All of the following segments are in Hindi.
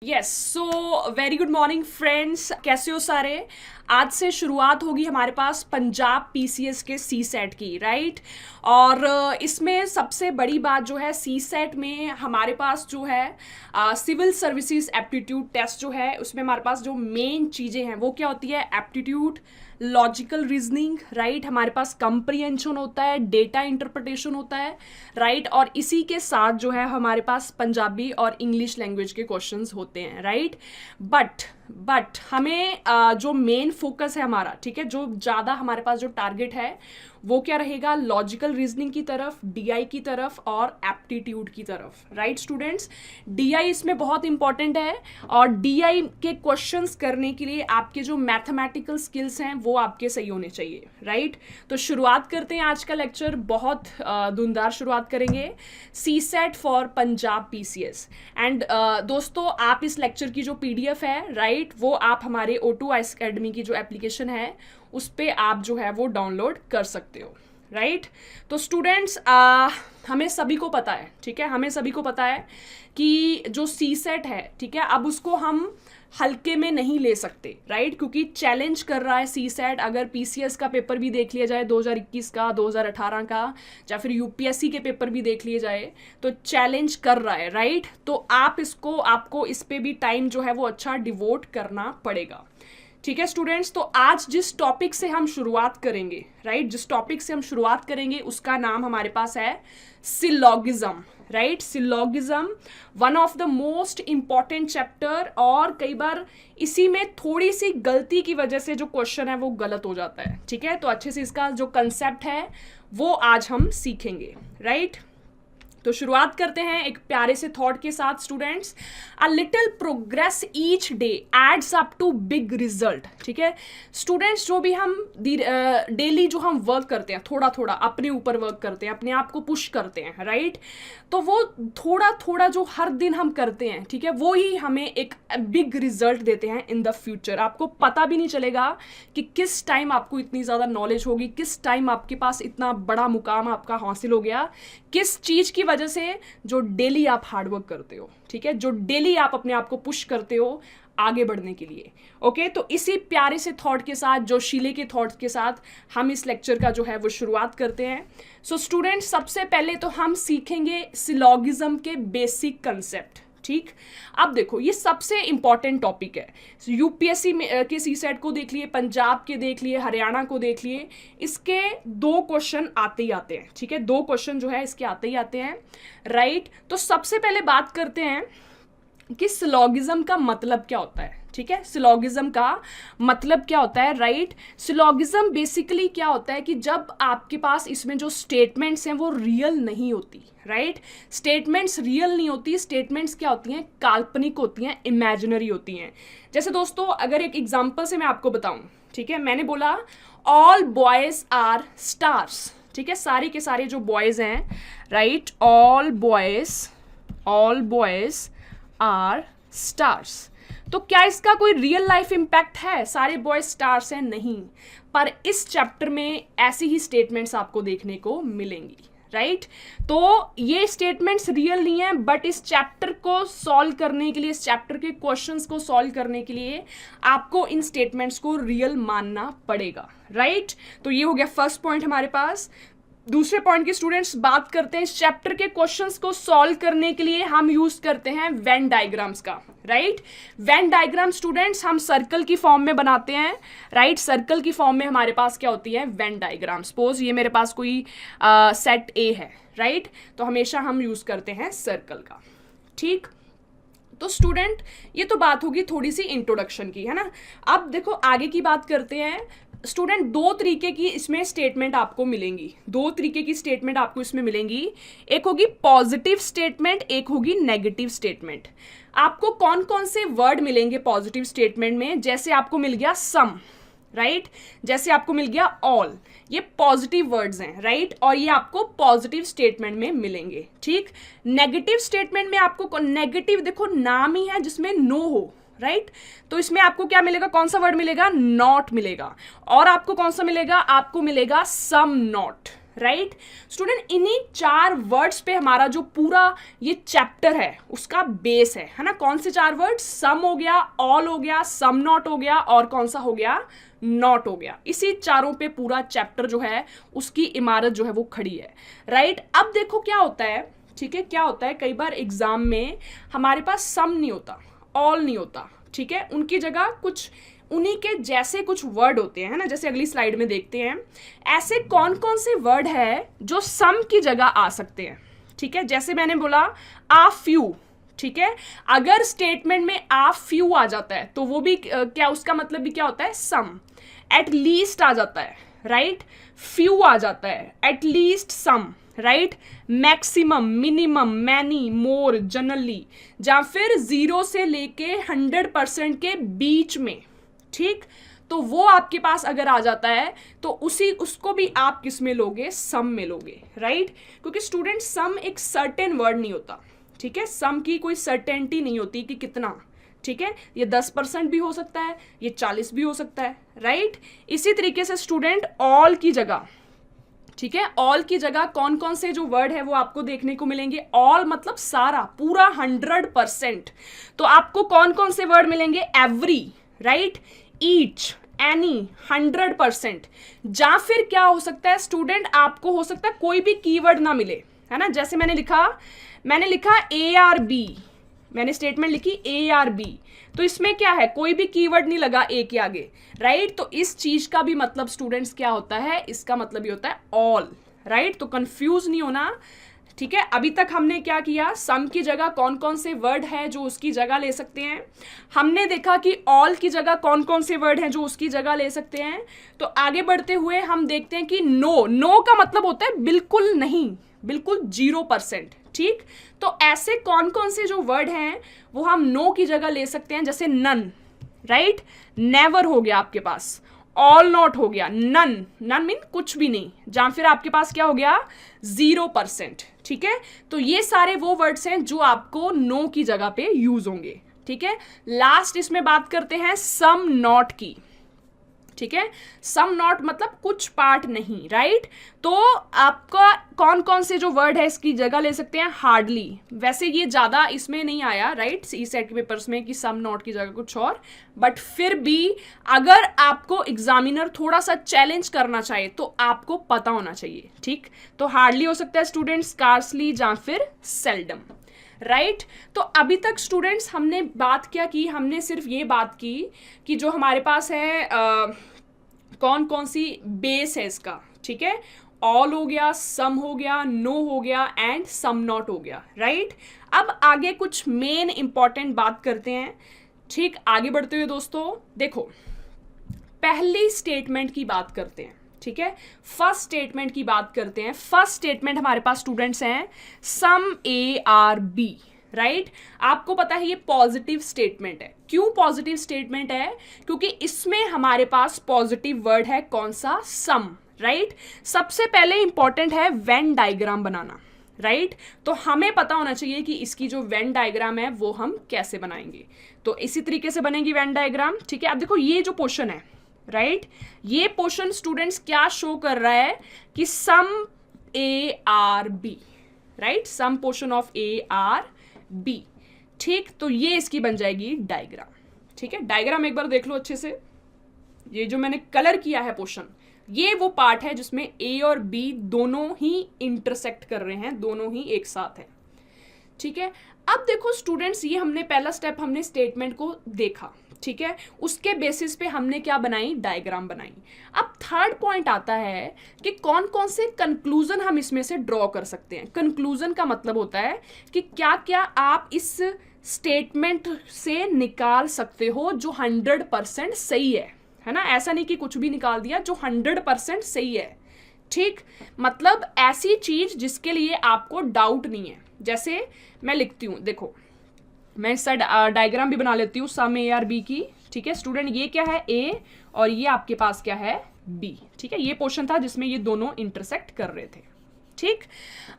Yes so very good morning friends, कैसे हो सारे। आज से शुरुआत होगी हमारे पास पंजाब पीसीएस के सी सेट की, राइट। और इसमें सबसे बड़ी बात जो है, सी सेट में हमारे पास जो है सिविल सर्विसेज एप्टीट्यूड टेस्ट जो है, उसमें हमारे पास जो मेन चीज़ें हैं वो क्या होती है, एप्टीट्यूड, लॉजिकल रीजनिंग, राइट। हमारे पास कंप्रीहेंशन होता है, डेटा इंटरप्रिटेशन होता है, राइट। और इसी के साथ जो है हमारे पास पंजाबी और इंग्लिश लैंग्वेज के क्वेश्चंस होते हैं, राइट। बट हमें जो मेन फोकस है हमारा, ठीक है, जो ज़्यादा हमारे पास जो टारगेट है वो क्या रहेगा, लॉजिकल रीजनिंग की तरफ, डीआई की तरफ और एप्टीट्यूड की तरफ, राइट स्टूडेंट्स। डीआई इसमें बहुत इंपॉर्टेंट है और डीआई के क्वेश्चंस करने के लिए आपके जो मैथमेटिकल स्किल्स हैं वो आपके सही होने चाहिए, राइट। तो शुरुआत करते हैं आज का लेक्चर, बहुत धुंधार शुरुआत करेंगे, C set for Punjab PCS. And दोस्तों, आप इस लेक्चर की जो पीडीएफ है, राइट, वो आप हमारे O2 अकेडमी की जो एप्लीकेशन है उस पर आप जो है वो डाउनलोड कर सकते हो, राइट। तो स्टूडेंट्स, हमें सभी को पता है, ठीक है, हमें सभी को पता है कि जो सी सेट है, ठीक है, अब उसको हम हल्के में नहीं ले सकते, राइट, क्योंकि चैलेंज कर रहा है सी सेट। अगर पीसीएस का पेपर भी देख लिया जाए 2021 का, 2018 का, या फिर यूपीएससी के पेपर भी देख लिए जाए तो चैलेंज कर रहा है, राइट। तो आपको इस पे भी टाइम जो है वो अच्छा डिवोट करना पड़ेगा, ठीक है स्टूडेंट्स। तो आज जिस टॉपिक से हम शुरुआत करेंगे, राइट, जिस टॉपिक से हम शुरुआत करेंगे उसका नाम हमारे पास है syllogism, right. Syllogism one of the most important chapter, और कई बार इसी में थोड़ी सी गलती की वजह से जो क्वेश्चन है वो गलत हो जाता है, ठीक है। तो अच्छे से इसका जो कंसेप्ट है वो आज हम सीखेंगे, राइट। तो शुरुआत करते हैं एक प्यारे से थॉट के साथ students. A little progress each day adds up to big result, ठीक है स्टूडेंट्स। जो भी हम डेली जो हम वर्क करते हैं, थोड़ा थोड़ा अपने ऊपर वर्क करते हैं, अपने आप को पुश करते हैं, राइट, तो वो थोड़ा थोड़ा जो हर दिन हम करते हैं, ठीक है, वो ही हमें एक बिग रिजल्ट देते हैं इन द फ्यूचर। आपको पता भी नहीं चलेगा कि किस टाइम आपको इतनी ज़्यादा नॉलेज होगी, किस टाइम आपके पास इतना बड़ा मुकाम आपका हासिल हो गया, किस चीज़ की वजह से, जो डेली आप हार्डवर्क करते हो, ठीक है, जो डेली आप अपने आप को पुश करते हो आगे बढ़ने के लिए। ओके, तो इसी प्यारे से थॉट के साथ, जो शीले के थॉट के साथ हम इस लेक्चर का जो है वो शुरुआत करते हैं। सो स्टूडेंट्स, सबसे पहले तो हम सीखेंगे सिलोगिज्म के बेसिक कंसेप्ट, ठीक। अब देखो, ये सबसे इंपॉर्टेंट टॉपिक है। यूपीएससी के सी सेट को देख लिए, पंजाब के देख लिए, हरियाणा को देख लिए, इसके 2 क्वेश्चन आते ही आते हैं, ठीक है, 2 क्वेश्चन जो है इसके आते ही आते हैं, राइट। तो सबसे पहले बात करते हैं कि सिलोगिज्म का मतलब क्या होता है, ठीक है, सिलोगिज्म का मतलब क्या होता है, राइट। सिलोगिज्म बेसिकली क्या होता है कि जब आपके पास इसमें जो स्टेटमेंट्स हैं वो रियल नहीं होती, राइट। स्टेटमेंट्स रियल नहीं होती, स्टेटमेंट्स क्या होती हैं, काल्पनिक होती हैं, इमेजिनरी होती हैं। जैसे दोस्तों, अगर एक एग्जांपल से मैं आपको बताऊं, ठीक है, मैंने बोला ऑल बॉयज आर स्टार्स, ठीक है, सारे के सारे जो बॉयज हैं, right, all boys are stars. तो क्या इसका कोई रियल लाइफ इंपैक्ट है, सारे बॉयज स्टार्स हैं? नहीं, पर इस चैप्टर में ऐसी ही स्टेटमेंट्स आपको देखने को मिलेंगी, राइट। तो ये स्टेटमेंट्स रियल नहीं है, बट इस चैप्टर को सॉल्व करने के लिए, इस चैप्टर के क्वेश्चंस को सॉल्व करने के लिए आपको इन स्टेटमेंट्स को रियल मानना पड़ेगा, राइट। तो ये हो गया फर्स्ट पॉइंट हमारे पास। दूसरे पॉइंट की स्टूडेंट्स बात करते हैं, इस चैप्टर के क्वेश्चंस को सॉल्व करने के लिए हम यूज करते हैं वेन डायग्राम्स का, राइट। वेन डायग्राम स्टूडेंट्स हम सर्कल की फॉर्म में बनाते हैं, राइट। सर्कल की फॉर्म में हमारे पास क्या होती है, वेन डायग्राम। सपोज ये मेरे पास कोई सेट ए है, राइट, तो हमेशा हम यूज करते हैं सर्कल का, ठीक। तो स्टूडेंट, ये तो बात होगी थोड़ी सी इंट्रोडक्शन की, है ना। अब देखो आगे की बात करते हैं स्टूडेंट। 2 तरीके की इसमें स्टेटमेंट आपको मिलेंगी, 2 तरीके की स्टेटमेंट आपको इसमें मिलेंगी। एक होगी पॉजिटिव स्टेटमेंट, एक होगी नेगेटिव स्टेटमेंट। आपको कौन कौन से वर्ड मिलेंगे पॉजिटिव स्टेटमेंट में? जैसे आपको मिल गया सम, राइट, जैसे आपको मिल गया ऑल, ये पॉजिटिव वर्ड्स हैं, राइट, और ये आपको पॉजिटिव स्टेटमेंट में मिलेंगे, ठीक। नेगेटिव स्टेटमेंट में आपको, नेगेटिव देखो नाम ही है जिसमें नो हो, राइट, तो इसमें आपको क्या मिलेगा, कौन सा वर्ड मिलेगा, नॉट मिलेगा। और आपको कौन सा मिलेगा, आपको मिलेगा सम नॉट, राइट स्टूडेंट, इन्हीं 4 वर्ड्स पे हमारा जो पूरा ये चैप्टर है उसका बेस है ना। कौन से 4 वर्ड? सम हो गया, ऑल हो गया, सम नॉट हो गया, और कौन सा हो गया? नॉट हो गया। इसी चारों पे पूरा चैप्टर जो है उसकी इमारत जो है वो खड़ी है, राइट। अब देखो क्या होता है, ठीक है, क्या होता है, कई बार एग्जाम में हमारे पास सम नहीं होता, ऑल नहीं होता, ठीक है, उनकी जगह कुछ उन्हीं के जैसे कुछ वर्ड होते हैं, है ना। जैसे अगली स्लाइड में देखते हैं ऐसे कौन कौन से वर्ड है जो सम की जगह आ सकते हैं, ठीक है। जैसे मैंने बोला आ फ्यू, ठीक है, अगर स्टेटमेंट में आ फ्यू आ जाता है तो वो भी क्या, उसका मतलब भी क्या होता है? सम। एट लीस्ट आ जाता है, राइट, फ्यू आ जाता है, at least some, right, maximum, minimum, many, more, generally, या फिर 0 से लेके 100% के बीच में, ठीक, तो वो आपके पास अगर आ जाता है तो उसको भी आप किस में लोगे? सम में लोगे, राइट। क्योंकि स्टूडेंट सम एक सर्टेन वर्ड नहीं होता, ठीक है, सम की कोई सर्टेनिटी नहीं होती कि कितना, ठीक है, ये 10% भी हो सकता है, ये 40 भी हो सकता है, राइट। इसी तरीके से स्टूडेंट ऑल की जगह, ठीक है, ऑल की जगह कौन कौन से जो वर्ड है वो आपको देखने को मिलेंगे? ऑल मतलब सारा, पूरा 100%। तो आपको कौन कौन से वर्ड मिलेंगे? Every, right, each, any, 100%। या फिर क्या हो सकता है स्टूडेंट, आपको हो सकता है कोई भी कीवर्ड ना मिले, है ना। जैसे मैंने लिखा ARB, मैंने स्टेटमेंट लिखी ARB, तो इसमें क्या है? कोई भी कीवर्ड नहीं लगा ए के आगे, राइट। तो इस चीज का भी मतलब स्टूडेंट्स क्या होता है? इसका मतलब ये होता है ऑल, राइट। तो कंफ्यूज नहीं होना, ठीक है। अभी तक हमने क्या किया? सम की जगह कौन कौन से वर्ड है जो उसकी जगह ले सकते हैं, हमने देखा कि ऑल की जगह कौन कौन से वर्ड हैं जो उसकी जगह ले सकते हैं। तो आगे बढ़ते हुए हम देखते हैं कि नो का मतलब होता है बिल्कुल नहीं, बिल्कुल 0%, ठीक। तो ऐसे कौन कौन से जो वर्ड हैं वो हम नो की जगह ले सकते हैं, जैसे नन, राइट, नेवर हो गया आपके पास, ऑल नॉट हो गया, नन मीन कुछ भी नहीं, या फिर आपके पास क्या हो गया? 0%, ठीक है। तो ये सारे वो वर्ड्स हैं जो आपको नो की जगह पे यूज होंगे, ठीक है। लास्ट इसमें बात करते हैं सम नॉट की, ठीक है। सम नॉट मतलब कुछ पार्ट नहीं, राइट। तो आपका कौन कौन से जो वर्ड है इसकी जगह ले सकते हैं? हार्डली, वैसे ये ज्यादा इसमें नहीं आया, राइट, सी सेट के पेपर्स में कि सम नॉट की जगह कुछ और, बट फिर भी अगर आपको एग्जामिनर थोड़ा सा चैलेंज करना चाहे तो आपको पता होना चाहिए, ठीक। तो हार्डली हो सकता है स्टूडेंट, स्कार्सली, या फिर सेल्डम, राइट। तो अभी तक स्टूडेंट्स हमने बात क्या की? हमने सिर्फ ये बात की कि जो हमारे पास है कौन कौन सी बेस है इसका, ठीक है, ऑल हो गया, सम हो गया, नो हो गया, एंड सम नॉट हो गया, राइट। अब आगे कुछ मेन इंपॉर्टेंट बात करते हैं, ठीक। आगे बढ़ते हुए दोस्तों देखो, पहली स्टेटमेंट की बात करते हैं, ठीक है, फर्स्ट स्टेटमेंट की बात करते हैं। फर्स्ट स्टेटमेंट हमारे पास स्टूडेंट्स हैं सम ARB, राइट। आपको पता है ये पॉजिटिव स्टेटमेंट है। क्यों पॉजिटिव स्टेटमेंट है? क्योंकि इसमें हमारे पास पॉजिटिव वर्ड है, कौन सा? सम, राइट। सबसे पहले इंपॉर्टेंट है वेन डायग्राम बनाना, राइट। तो हमें पता होना चाहिए कि इसकी जो वेन डायग्राम है वो हम कैसे बनाएंगे। तो इसी तरीके से बनेगी वेन डायग्राम, ठीक है। अब देखो ये जो पोर्शन है, राइट, ये पोर्शन स्टूडेंट्स क्या शो कर रहा है कि some ARB, right, some portion of ARB, ठीक। तो ये इसकी बन जाएगी डायग्राम, ठीक है। डायग्राम एक बार देख लो अच्छे से, ये जो मैंने कलर किया है पोर्शन, ये वो पार्ट है जिसमें A और B दोनों ही इंटरसेक्ट कर रहे हैं, दोनों ही एक साथ है, ठीक है। अब देखो स्टूडेंट्स, ये हमने पहला स्टेप हमने स्टेटमेंट को देखा, ठीक है, उसके बेसिस पे हमने क्या बनाई? डायग्राम बनाई। अब थर्ड पॉइंट आता है कि कौन कौन से कंक्लूजन हम इसमें से ड्रॉ कर सकते हैं। कंक्लूजन का मतलब होता है कि क्या क्या आप इस स्टेटमेंट से निकाल सकते हो जो 100% सही है ना। ऐसा नहीं कि कुछ भी निकाल दिया, जो 100% सही है, ठीक। मतलब ऐसी चीज जिसके लिए आपको डाउट नहीं है। जैसे मैं लिखती हूँ, देखो मैं इसका डायग्राम भी बना लेती हूँ सम ARB की, ठीक है स्टूडेंट। ये क्या है? A, और ये आपके पास क्या है? B, ठीक है। ये पोर्शन था जिसमें ये दोनों इंटरसेक्ट कर रहे थे, ठीक।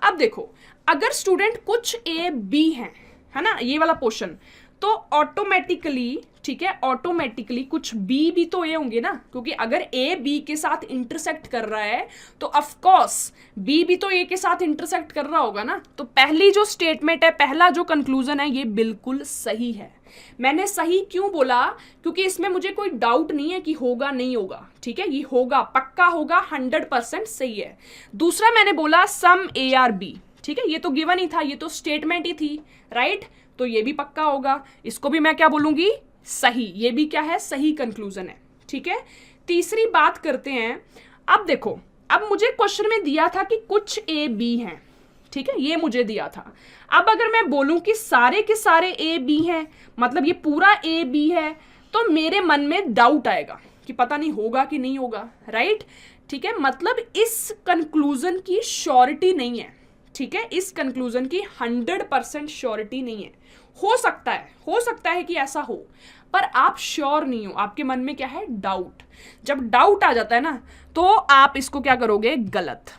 अब देखो, अगर स्टूडेंट कुछ A B है ना, ये वाला पोर्शन, तो ऑटोमेटिकली, ठीक है, ऑटोमेटिकली कुछ बी भी तो ए होंगे ना, क्योंकि अगर ए बी के साथ इंटरसेक्ट कर रहा है तो ऑफ कोर्स बी भी तो ए के साथ इंटरसेक्ट कर रहा होगा ना। तो पहली जो स्टेटमेंट है, पहला जो कंक्लूजन है, ये बिल्कुल सही है। मैंने सही क्यों बोला? क्योंकि इसमें मुझे कोई डाउट नहीं है कि होगा नहीं होगा, ठीक है, ये होगा, पक्का होगा, 100% सही है। दूसरा मैंने बोला सम ए आर बी, ठीक है, ये तो गिवन ही था, ये तो स्टेटमेंट ही थी, राइट, तो ये भी पक्का होगा। इसको भी मैं क्या बोलूंगी? सही। ये भी क्या है? सही कंक्लूजन है, ठीक है। तीसरी बात करते हैं। अब देखो, अब मुझे क्वेश्चन में दिया था कि कुछ ए बी हैं, ठीक है, ये मुझे दिया था। अब अगर मैं बोलूं कि सारे के सारे ए बी हैं, मतलब ये पूरा ए बी है, तो मेरे मन में डाउट आएगा कि पता नहीं होगा कि नहीं होगा, राइट, ठीक है। मतलब इस कंक्लूजन की श्योरिटी नहीं है, ठीक है, इस कंक्लूजन की 100% श्योरिटी नहीं है। हो सकता है कि ऐसा हो, पर आप श्योर नहीं हो, आपके मन में क्या है? डाउट। जब डाउट आ जाता है ना, तो आप इसको क्या करोगे? गलत,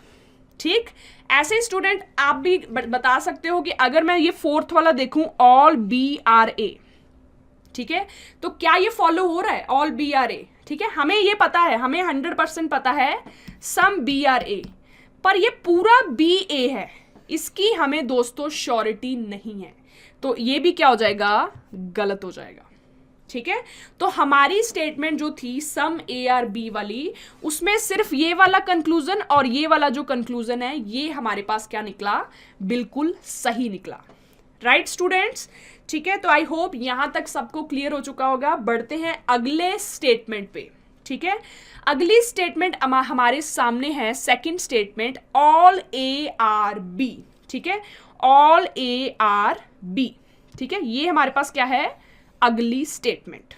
ठीक। ऐसे स्टूडेंट आप भी बता सकते हो कि अगर मैं ये फोर्थ वाला देखूं, ऑल बी आर ए, ठीक है, तो क्या ये फॉलो हो रहा है? ऑल बी आर ए, ठीक है, हमें ये पता है, हमें 100% पता है सम बी आर ए, पर ये पूरा बी ए है, इसकी हमें दोस्तों श्योरिटी नहीं है, तो ये भी क्या हो जाएगा? गलत हो जाएगा, ठीक है। तो हमारी स्टेटमेंट जो थी सम ए आर बी वाली, उसमें सिर्फ ये वाला कंक्लूजन और ये वाला जो कंक्लूजन है, ये हमारे पास क्या निकला? बिल्कुल सही निकला, राइट स्टूडेंट्स, ठीक है। तो आई होप यहां तक सबको क्लियर हो चुका होगा। बढ़ते हैं अगले स्टेटमेंट पे, ठीक है। अगली स्टेटमेंट हमारे सामने है second statement, all A are B, ठीक है, ऑल ए आर बी, ठीक है, ये हमारे पास क्या है? अगली स्टेटमेंट।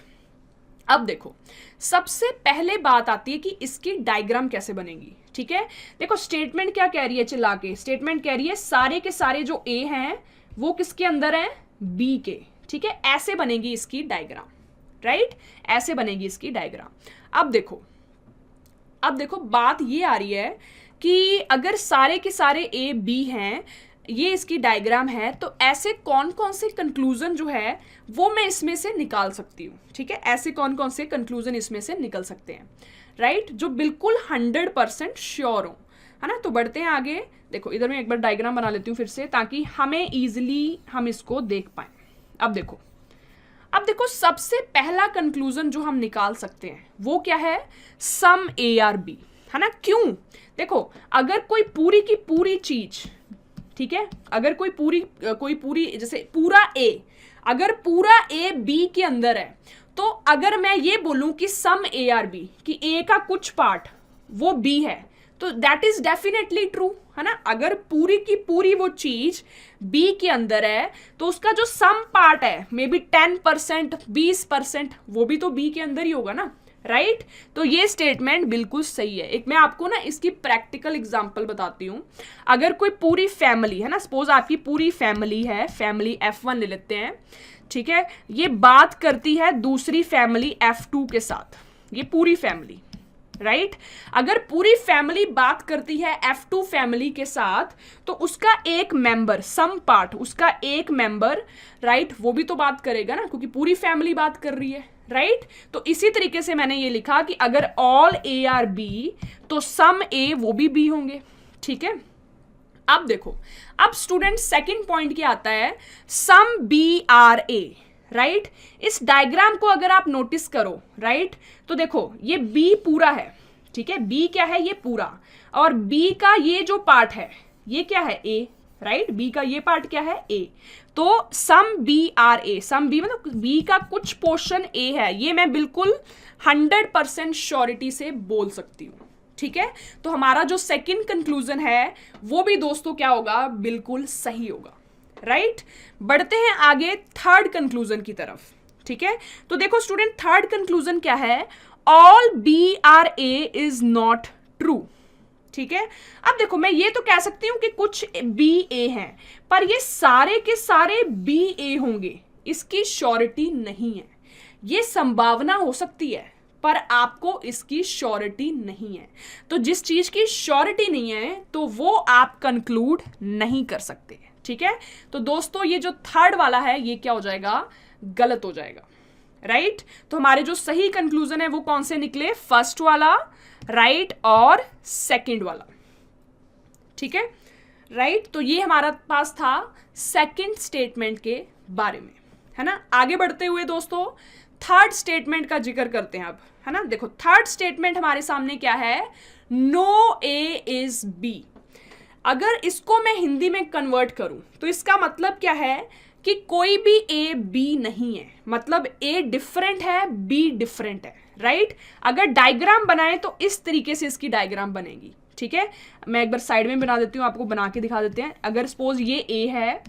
अब देखो, सबसे पहले बात आती है कि इसकी डायग्राम कैसे बनेगी, ठीक है। देखो स्टेटमेंट क्या कह रही है, चिल्ला के स्टेटमेंट कह रही है सारे के सारे जो ए हैं वो किसके अंदर हैं? बी के, ठीक है। ऐसे बनेगी इसकी डायग्राम, राइट, ऐसे बनेगी इसकी डायग्राम। अब देखो बात ये आ रही है कि अगर सारे के सारे ए बी हैं, ये इसकी डायग्राम है, तो ऐसे कौन कौन से कंक्लूजन जो है वो मैं इसमें से निकाल सकती हूँ, ठीक है। ऐसे कौन कौन से कंक्लूजन इसमें से निकल सकते हैं, राइट, जो बिल्कुल 100% श्योर हो, है ना। तो बढ़ते हैं आगे। देखो इधर मैं एक बार डायग्राम बना लेती हूँ फिर से, ताकि हमें ईजिली हम इसको देख पाए। अब देखो सबसे पहला कंक्लूजन जो हम निकाल सकते हैं वो क्या है? सम ए आर बी, है ना। क्यों? देखो अगर कोई पूरी की पूरी चीज, ठीक है, अगर कोई पूरी जैसे पूरा ए, अगर पूरा ए बी के अंदर है, तो अगर मैं ये बोलूं कि सम ए आर बी, कि ए का कुछ पार्ट वो बी है, तो दैट इज डेफिनेटली ट्रू, है ना। अगर पूरी की पूरी वो चीज बी के अंदर है, तो उसका जो सम पार्ट है मे बी 10%, 20%, वो भी तो बी के अंदर ही होगा ना, राइट। तो ये स्टेटमेंट बिल्कुल सही है। एक मैं आपको ना इसकी प्रैक्टिकल एग्जांपल बताती हूँ। अगर कोई पूरी फैमिली है ना, सपोज आपकी पूरी फैमिली है, फैमिली F1 ले लेते हैं, ठीक है, ये बात करती है दूसरी फैमिली F2 के साथ, ये पूरी फैमिली, राइट। अगर पूरी फैमिली बात करती है F2 फैमिली के साथ, तो उसका एक मेंबर, सम पार्ट, उसका एक मेंबर, राइट, वो भी तो बात करेगा ना, क्योंकि पूरी फैमिली बात कर रही है, राइट। तो इसी तरीके से मैंने ये लिखा कि अगर ऑल ए आर बी, तो सम ए वो भी बी होंगे, ठीक है। अब देखो, अब स्टूडेंट सेकंड पॉइंट क्या आता है? Some B are A, right. इस डायग्राम को अगर आप नोटिस करो, राइट, तो देखो ये बी पूरा है, ठीक है, बी क्या है? ये पूरा, और बी का ये जो पार्ट है ये क्या है? ए, राइट, बी का ये पार्ट क्या है? ए। तो some B are A, some B मतलब बी का कुछ पोर्शन ए है, ये मैं बिल्कुल 100% श्योरिटी से बोल सकती हूँ, ठीक है। तो हमारा जो सेकंड कंक्लूजन है वो भी दोस्तों क्या होगा? बिल्कुल सही होगा, राइट। बढ़ते हैं आगे थर्ड कंक्लूजन की तरफ, ठीक है। तो देखो स्टूडेंट, थर्ड कंक्लूजन क्या है? All B are A is not true, ठीक है। अब देखो मैं ये तो कह सकती हूं कि कुछ बी ए हैं, पर ये सारे के सारे बी ए होंगे, इसकी श्योरिटी नहीं है। ये संभावना हो सकती है, पर आपको इसकी श्योरिटी नहीं है। तो जिस चीज की श्योरिटी नहीं है, तो वो आप कंक्लूड नहीं कर सकते, ठीक है। तो दोस्तों ये जो थर्ड वाला है ये क्या हो जाएगा? गलत हो जाएगा, राइट तो हमारे जो सही कंक्लूजन है वो कौन से निकले, फर्स्ट वाला, राइट और सेकंड वाला, ठीक है, राइट तो ये हमारा पास था सेकंड स्टेटमेंट के बारे में, है ना। आगे बढ़ते हुए दोस्तों थर्ड स्टेटमेंट का जिक्र करते हैं अब, है ना। देखो थर्ड स्टेटमेंट हमारे सामने क्या है, नो ए इज बी। अगर इसको मैं हिंदी में कन्वर्ट करूं तो इसका मतलब क्या है कि कोई भी ए बी नहीं है, मतलब ए डिफरेंट है, बी डिफरेंट है, राइट। अगर डायग्राम बनाए तो इस तरीके से इसकी डायग्राम बनेगी, ठीक है। मैं एक बार साइड में बना देती हूँ, आपको बना के दिखा देते हैं। अगर सपोज ये ए है,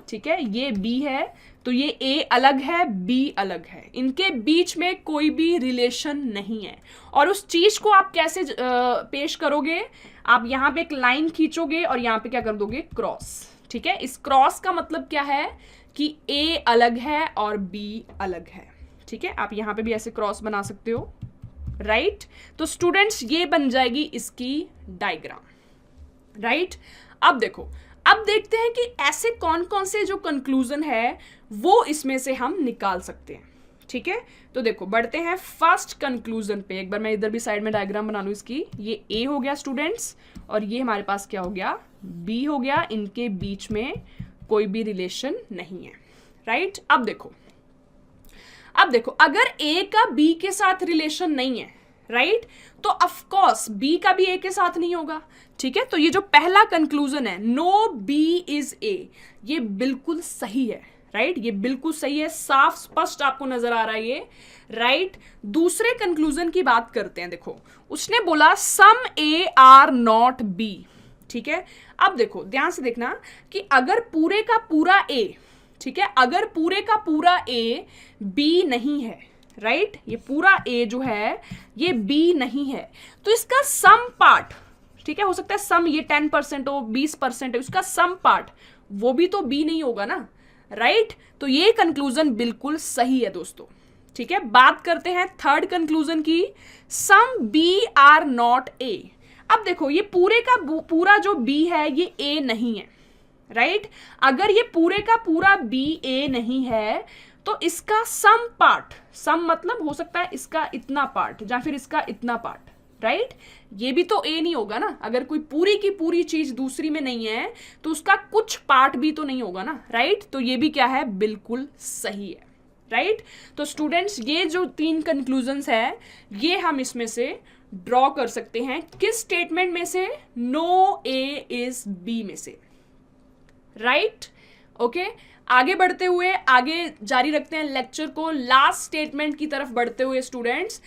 ठीक है, ये बी है, तो ये ए अलग है, बी अलग है, इनके बीच में कोई भी रिलेशन नहीं है। और उस चीज को आप कैसे पेश करोगे, आप यहाँ पे एक लाइन खींचोगे और यहाँ पे क्या कर दोगे, क्रॉस, ठीक है। इस क्रॉस का मतलब क्या है कि ए अलग है और बी अलग है, ठीक है। आप यहाँ पे भी ऐसे क्रॉस बना सकते हो, राइट तो स्टूडेंट्स ये बन जाएगी इसकी डायग्राम, राइट। अब देखो, अब देखते हैं कि ऐसे कौन कौन से जो कंक्लूजन है वो इसमें से हम निकाल सकते हैं, ठीक है। तो देखो बढ़ते हैं फर्स्ट कंक्लूजन पे। एक बार मैं इधर भी साइड में डायग्राम बना लूं इसकी। ये ए हो गया स्टूडेंट्स और ये हमारे पास क्या हो गया, बी हो गया। इनके बीच में कोई भी रिलेशन नहीं है, राइट। अब देखो अगर ए का बी के साथ रिलेशन नहीं है, राइट तो ऑफ कोर्स बी का भी ए के साथ नहीं होगा, ठीक है। तो ये जो पहला कंक्लूजन है, नो बी इज ए, ये बिल्कुल सही है, राइट ये बिल्कुल सही है, साफ स्पष्ट आपको नजर आ रहा है ये, राइट। दूसरे कंक्लूजन की बात करते हैं। देखो उसने बोला सम ए आर नॉट बी, ठीक है। अब देखो ध्यान से देखना कि अगर पूरे का पूरा ए, ठीक है, अगर पूरे का पूरा ए बी नहीं है, राइट ये पूरा ए जो है ये बी नहीं है, तो इसका सम पार्ट, ठीक है, हो सकता है सम ये 10% हो, 20% है, उसका सम पार्ट वो भी तो बी नहीं होगा ना, राइट तो ये कंक्लूजन बिल्कुल सही है दोस्तों, ठीक है। बात करते हैं थर्ड कंक्लूजन की, some B are not A. अब देखो ये पूरे का पूरा जो बी है ये ए नहीं है, राइट अगर ये पूरे का पूरा बी ए नहीं है तो इसका सम पार्ट, सम मतलब हो सकता है इसका इतना पार्ट या फिर इसका इतना पार्ट, राइट ये भी तो ए नहीं होगा ना। अगर कोई पूरी की पूरी चीज दूसरी में नहीं है तो उसका कुछ पार्ट भी तो नहीं होगा ना, राइट तो ये भी क्या है, बिल्कुल सही है, राइट। तो स्टूडेंट्स ये जो तीन कंक्लूजन्स है ये हम इसमें से ड्रॉ कर सकते हैं, किस स्टेटमेंट में से, नो ए इज बी में से, राइट ओके। आगे बढ़ते हुए आगे जारी रखते हैं लेक्चर को, लास्ट स्टेटमेंट की तरफ बढ़ते हुए स्टूडेंट्स।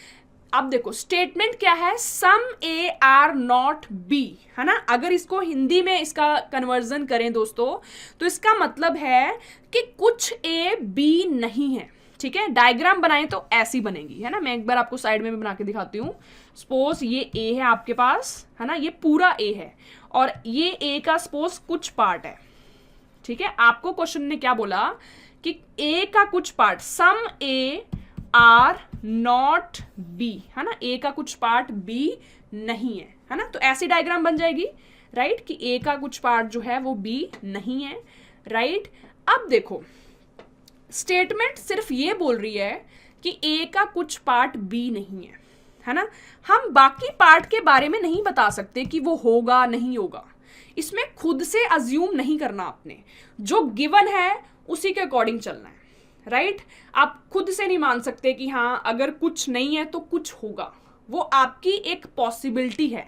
अब देखो स्टेटमेंट क्या है, सम ए आर नॉट बी, है ना। अगर इसको हिंदी में इसका कन्वर्जन करें दोस्तों तो इसका मतलब है कि कुछ ए बी नहीं है, ठीक है। डायग्राम बनाएं तो ऐसी बनेगी, है ना। मैं एक बार आपको साइड में भी बना के दिखाती हूँ। सपोज ये ए है आपके पास, है ना, ये पूरा ए है और ये ए का सपोज कुछ पार्ट है, ठीक है। आपको क्वेश्चन ने क्या बोला कि ए का कुछ part, some A are not B, है ना, ए का कुछ पार्ट बी नहीं है ना। तो ऐसी डायग्राम बन जाएगी, राइट कि ए का कुछ पार्ट जो है वो बी नहीं है, राइट। अब देखो स्टेटमेंट सिर्फ ये बोल रही है कि ए का कुछ पार्ट बी नहीं है ना। हम बाकी पार्ट के बारे में नहीं बता सकते कि वो होगा नहीं होगा, इसमें खुद से अज्यूम नहीं करना आपने, जो गिवन है उसी के अकॉर्डिंग चलना है, राइट। आप खुद से नहीं मान सकते कि हाँ अगर कुछ नहीं है तो कुछ होगा, वो आपकी एक पॉसिबिलिटी है,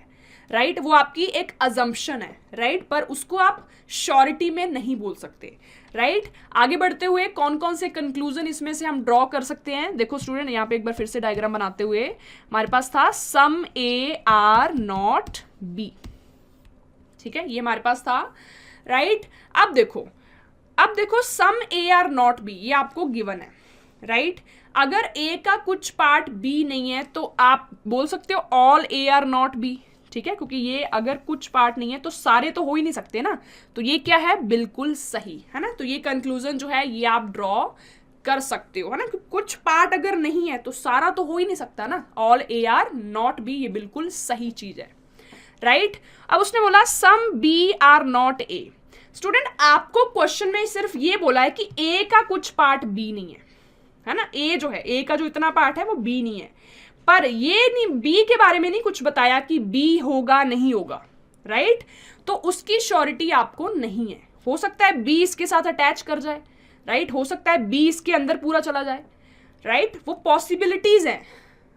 राइट वो आपकी एक अजम्पशन है, राइट पर उसको आप श्योरिटी में नहीं बोल सकते, राइट। आगे बढ़ते हुए कौन कौन से कंक्लूजन इसमें से हम ड्रॉ कर सकते हैं। देखो स्टूडेंट यहाँ पे एक बार फिर से डायग्राम बनाते हुए हमारे पास था सम ए आर नॉट बी, ठीक है, ये हमारे पास था, राइट। अब देखो सम ए आर नॉट बी, ये आपको गिवन है, राइट। अगर ए का कुछ पार्ट बी नहीं है तो आप बोल सकते हो all A are not B, ठीक है, क्योंकि ये अगर कुछ पार्ट नहीं है तो सारे तो हो ही नहीं सकते ना, तो ये क्या है, बिल्कुल सही है ना। तो ये कंक्लूजन जो है ये आप ड्रॉ कर सकते हो, है ना, कुछ पार्ट अगर नहीं है तो सारा तो हो ही नहीं सकता ना, all A are not B, ये बिल्कुल सही चीज है, राइट। अब उसने बोला some B are not A. Student आपको क्वेश्चन में सिर्फ ये बोला है कि ए का कुछ पार्ट बी नहीं है, है ना। ए जो है, ए का जो इतना पार्ट है वो बी नहीं है, पर ये नहीं, बी के बारे में नहीं कुछ बताया कि बी होगा नहीं होगा, राइट। तो उसकी श्योरिटी आपको नहीं है। हो सकता है बी इसके साथ अटैच कर जाए, राइट, हो सकता है बी इसके अंदर पूरा चला जाए, राइट, वो पॉसिबिलिटीज हैं,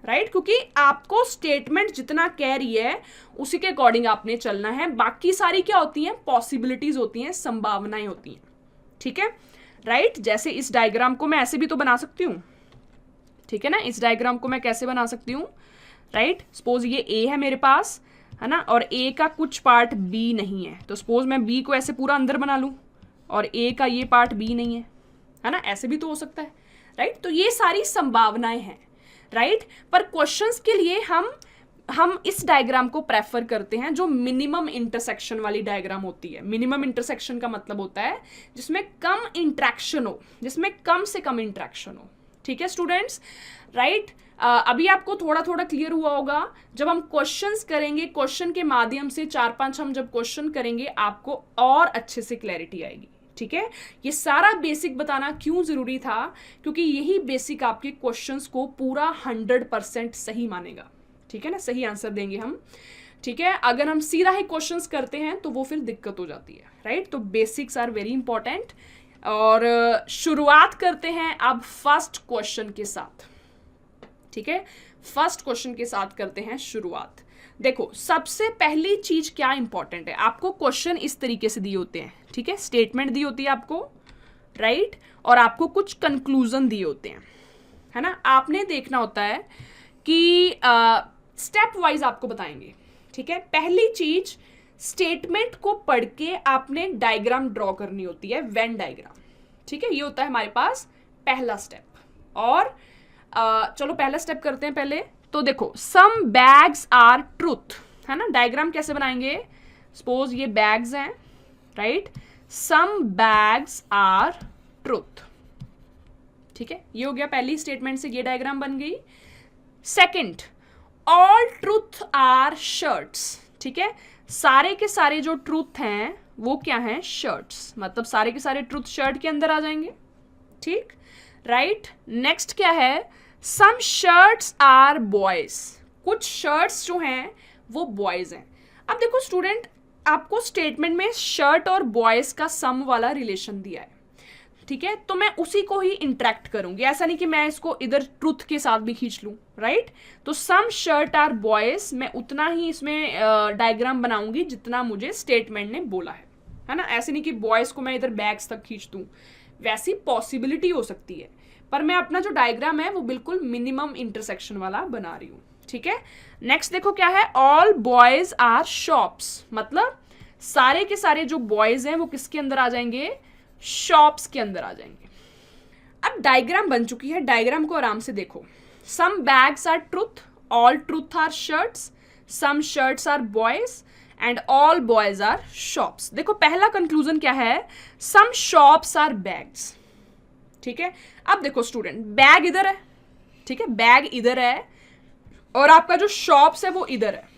राइट, क्योंकि आपको स्टेटमेंट जितना कह रही है उसी के अकॉर्डिंग आपने चलना है। बाकी सारी क्या होती हैं, पॉसिबिलिटीज होती हैं, संभावनाएं होती हैं, ठीक है, राइट। जैसे इस डायग्राम को मैं ऐसे भी तो बना सकती हूँ, ठीक है ना। इस डायग्राम को मैं कैसे बना सकती हूँ, राइट, सपोज ये ए है मेरे पास, है ना, और ए का कुछ पार्ट बी नहीं है, तो सपोज मैं बी को ऐसे पूरा अंदर बना लूँ और ए का ये पार्ट बी नहीं है ना, ऐसे भी तो हो सकता है, राइट। तो ये सारी संभावनाएं हैं, राइट। पर क्वेश्चंस के लिए हम इस डायग्राम को प्रेफर करते हैं जो मिनिमम इंटरसेक्शन वाली डायग्राम होती है। मिनिमम इंटरसेक्शन का मतलब होता है जिसमें कम इंट्रैक्शन हो, जिसमें कम से कम इंट्रैक्शन हो, ठीक है स्टूडेंट्स, राइट। अभी आपको थोड़ा थोड़ा क्लियर हुआ होगा। जब हम क्वेश्चंस करेंगे, क्वेश्चन के माध्यम से 4-5 हम जब क्वेश्चन करेंगे आपको और अच्छे से क्लैरिटी आएगी, ठीक है। ये सारा बेसिक बताना क्यों जरूरी था, क्योंकि यही बेसिक आपके क्वेश्चंस को पूरा 100% सही मानेगा, ठीक है ना, सही आंसर देंगे हम, ठीक है। अगर हम सीधा ही क्वेश्चंस करते हैं तो वो फिर दिक्कत हो जाती है, राइट। तो बेसिक्स आर वेरी इंपॉर्टेंट। और शुरुआत करते हैं अब फर्स्ट क्वेश्चन के साथ, ठीक है। फर्स्ट क्वेश्चन के साथ करते हैं शुरुआत। देखो, सबसे पहली चीज क्या इंपॉर्टेंट है, आपको क्वेश्चन इस तरीके से दिए होते हैं, ठीक है, स्टेटमेंट दी होती है आपको, राइट, और आपको कुछ कंक्लूजन दिए होते हैं, है ना। आपने देखना होता है कि स्टेप वाइज आपको बताएंगे, ठीक है। पहली चीज, स्टेटमेंट को पढ़ के आपने डायग्राम ड्रॉ करनी होती है, वेन डायग्राम, ठीक है। ये होता है हमारे पास पहला स्टेप। और चलो पहला स्टेप करते हैं पहले। तो देखो, सम बैग्स आर ट्रूथ, है ना। डायग्राम कैसे बनाएंगे, सपोज ये बैग्स हैं, right, some bags are truth, ठीक है। ये हो गया पहली स्टेटमेंट से, ये डायग्राम बन गई। Second, all truth are shirts, ठीक है। सारे के सारे जो ट्रूथ हैं वो क्या हैं, शर्ट्स, मतलब सारे के सारे ट्रूथ शर्ट के अंदर आ जाएंगे, ठीक, राइट। नेक्स्ट क्या है, सम शर्ट्स आर बॉयज, कुछ शर्ट्स जो हैं वो बॉयज हैं। अब देखो स्टूडेंट, आपको स्टेटमेंट में शर्ट और बॉयज का सम वाला रिलेशन दिया है, ठीक है, तो मैं उसी को ही इंटरेक्ट करूंगी, ऐसा नहीं कि मैं इसको इधर ट्रूथ के साथ भी खींच लूं, राइट। तो सम शर्ट आर बॉयज, मैं उतना ही इसमें डायग्राम बनाऊंगी जितना मुझे स्टेटमेंट ने बोला है ना। ऐसे नहीं कि बॉयज को मैं इधर बैग्स तक खींच दूं, वैसी पॉसिबिलिटी हो सकती है, पर मैं अपना जो डायग्राम है वो बिल्कुल मिनिमम इंटरसेक्शन वाला बना रही हूँ, ठीक है। नेक्स्ट देखो क्या है, ऑल बॉयज आर शॉप्स, मतलब सारे के सारे जो बॉयज हैं वो किसके अंदर आ जाएंगे, शॉप्स के अंदर आ जाएंगे। अब डायग्राम बन चुकी है, डायग्राम को आराम से देखो। Some bags are truth, all truth are shirts, some shirts are boys and all boys are shops. देखो पहला कंक्लूजन क्या है, सम शॉप्स आर बैग्स, ठीक है। अब देखो स्टूडेंट, बैग इधर है, ठीक है, बैग इधर है और आपका जो शॉप्स है वो इधर है।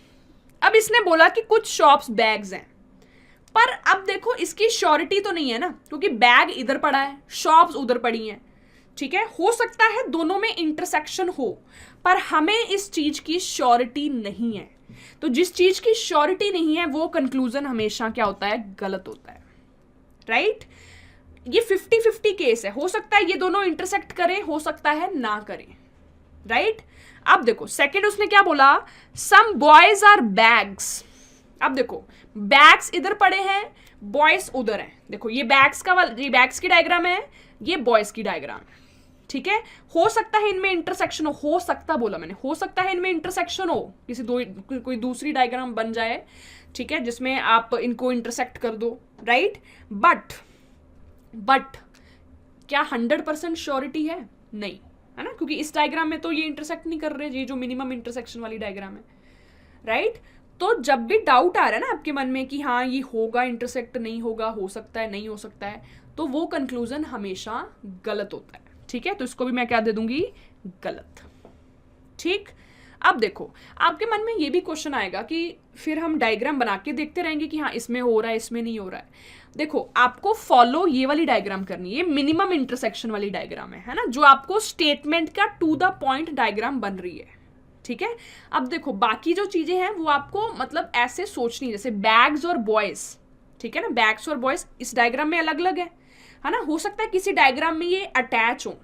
अब इसने बोला कि कुछ शॉप्स बैग्स हैं, पर अब देखो इसकी श्योरिटी तो नहीं है ना, क्योंकि बैग इधर पड़ा है, शॉप्स उधर पड़ी हैं, ठीक है। हो सकता है दोनों में इंटरसेक्शन हो, पर हमें इस चीज की श्योरिटी नहीं है। तो जिस चीज की श्योरिटी नहीं है वो कंक्लूजन हमेशा क्या होता है, गलत होता है, राइट। ये 50-50 केस है, हो सकता है ये दोनों इंटरसेक्ट करें, हो सकता है ना करें, राइट। अब देखो सेकंड उसने क्या बोला, सम बॉयज आर बैग्स। अब देखो बैग्स इधर पड़े हैं, बॉयज उधर हैं। देखो ये बैग्स का वाला, ये बैग्स की डायग्राम है, ये बॉयज की डायग्राम है, ठीक है। हो सकता है इनमें इंटरसेक्शन हो सकता बोला मैंने, हो सकता है इनमें इंटरसेक्शन हो, किसी कोई दूसरी डायग्राम बन जाए, ठीक है, जिसमें आप इनको इंटरसेक्ट कर दो, राइट। बट क्या 100% श्योरिटी है, नहीं, है ना, क्योंकि इस डायग्राम में तो ये इंटरसेक्ट नहीं कर रहे, ये जो मिनिमम इंटरसेक्शन वाली डायग्राम है, राइट। तो जब भी डाउट आ रहा है ना आपके मन में कि हाँ ये होगा इंटरसेक्ट, नहीं होगा, हो सकता है, नहीं हो सकता है, तो वो कंक्लूजन हमेशा गलत होता है, ठीक है। तो इसको भी मैं क्या दे दूंगी, गलत, ठीक। अब देखो, आपके मन में ये भी क्वेश्चन आएगा कि फिर हम डायग्राम बना के देखते रहेंगे कि हाँ इसमें हो रहा है इसमें नहीं हो रहा है। देखो, आपको फॉलो ये वाली डायग्राम करनी है, मिनिमम इंटरसेक्शन वाली डायग्राम है ना, जो आपको स्टेटमेंट का टू द पॉइंट डायग्राम बन रही है, ठीक है। अब देखो, बाकी जो चीजें हैं वो आपको मतलब ऐसे सोचनी, जैसे बैग्स और बॉयज, ठीक है ना, बैग्स और बॉयज इस डायग्राम में अलग अलग है ना। हो सकता है किसी डायग्राम में ये अटैच हो,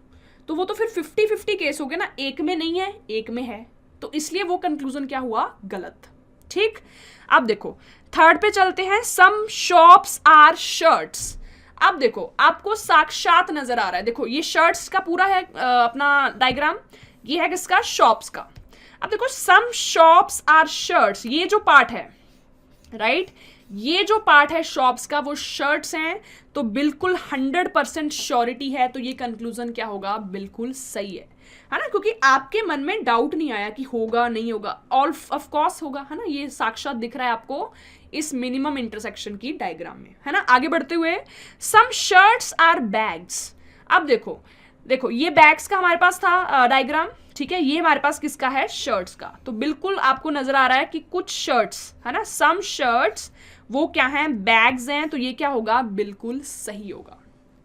तो वो तो फिर 50-50 केस हो गया ना, एक में नहीं है एक में है, तो इसलिए वो कंक्लूजन क्या हुआ, गलत, ठीक। अब देखो थर्ड पे चलते हैं, सम शॉप्स आर शर्ट्स। अब देखो, आपको साक्षात नजर आ रहा है, देखो ये शर्ट्स का पूरा है अपना डायग्राम, ये है किसका, शॉप्स का। अब देखो, सम शॉप्स आर शर्ट्स, ये जो पार्ट है, राइट, ये जो पार्ट है शॉप्स का वो शर्ट्स हैं, तो बिल्कुल 100% श्योरिटी है, तो ये कंक्लूजन क्या होगा, बिल्कुल सही है ना, क्योंकि आपके मन में डाउट नहीं आया कि होगा नहीं होगा, ऑफ कोर्स होगा, है ना, ये साक्षात दिख रहा है आपको इस मिनिमम इंटरसेक्शन की डायग्राम में, है ना। आगे बढ़ते हुए, सम शर्ट्स आर बैग्स। अब देखो देखो, ये बैग्स का हमारे पास था डायग्राम, ठीक है, ये हमारे पास किसका है, शर्ट्स का, तो बिल्कुल आपको नजर आ रहा है कि कुछ शर्ट्स, है ना, सम शर्ट्स वो क्या है, बैग्स हैं, तो ये क्या होगा, बिल्कुल सही होगा,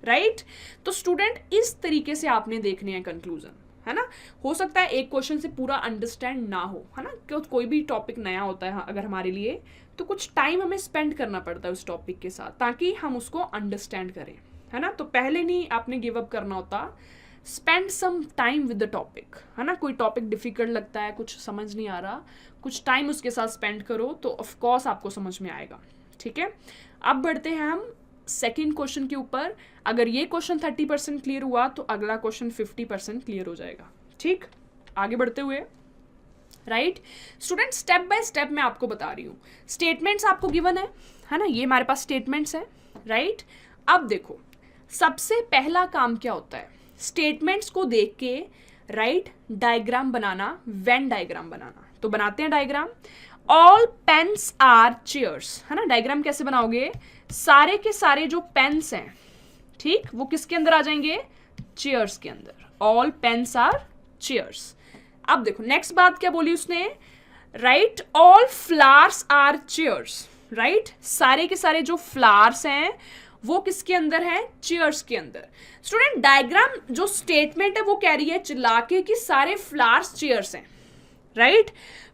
राइट। तो स्टूडेंट इस तरीके से आपने देखने हैं कंक्लूजन, है ना। हो सकता है एक क्वेश्चन से पूरा अंडरस्टैंड ना हो, है ना, क्योंकि कोई भी टॉपिक नया होता है अगर हमारे लिए, तो कुछ टाइम हमें स्पेंड करना पड़ता है उस टॉपिक के साथ, ताकि हम उसको अंडरस्टैंड करें, है ना। तो पहले नहीं आपने गिव अप करना होता, spend some time with the topic, है ना। कोई टॉपिक डिफिकल्ट लगता है, कुछ समझ नहीं आ रहा, कुछ टाइम उसके साथ स्पेंड करो, तो ऑफ कोर्स आपको समझ में आएगा, ठीक है। अब बढ़ते हैं हम सेकंड क्वेश्चन के ऊपर। अगर ये क्वेश्चन 30% क्लियर हुआ तो अगला क्वेश्चन 50% क्लियर हो जाएगा, ठीक। आगे बढ़ते हुए, right student, step by step मैं आपको बता रही हूँ, स्टेटमेंट्स आपको गिवन है ना, ये हमारे पास स्टेटमेंट्स है, राइट। अब देखो, सबसे पहला काम क्या होता है, स्टेटमेंट्स को देख के राइट डायग्राम बनाना, वेन डायग्राम बनाना। तो बनाते हैं diagram. All pens are chairs, है ना। डायग्राम कैसे बनाओगे, सारे के सारे जो पेन्स हैं, ठीक, वो किसके अंदर आ जाएंगे, चेयर्स के अंदर। All pens are chairs. अब देखो नेक्स्ट बात क्या बोली उसने, right, all flowers are chairs, right, सारे के सारे जो फ्लावर्स हैं वो किसके अंदर है, चेयर्स के अंदर। स्टूडेंट डायग्राम जो स्टेटमेंट है वो कह रही है चिल्ला के कि सारे फ्लावर्स चेयर्स हैं, राइट।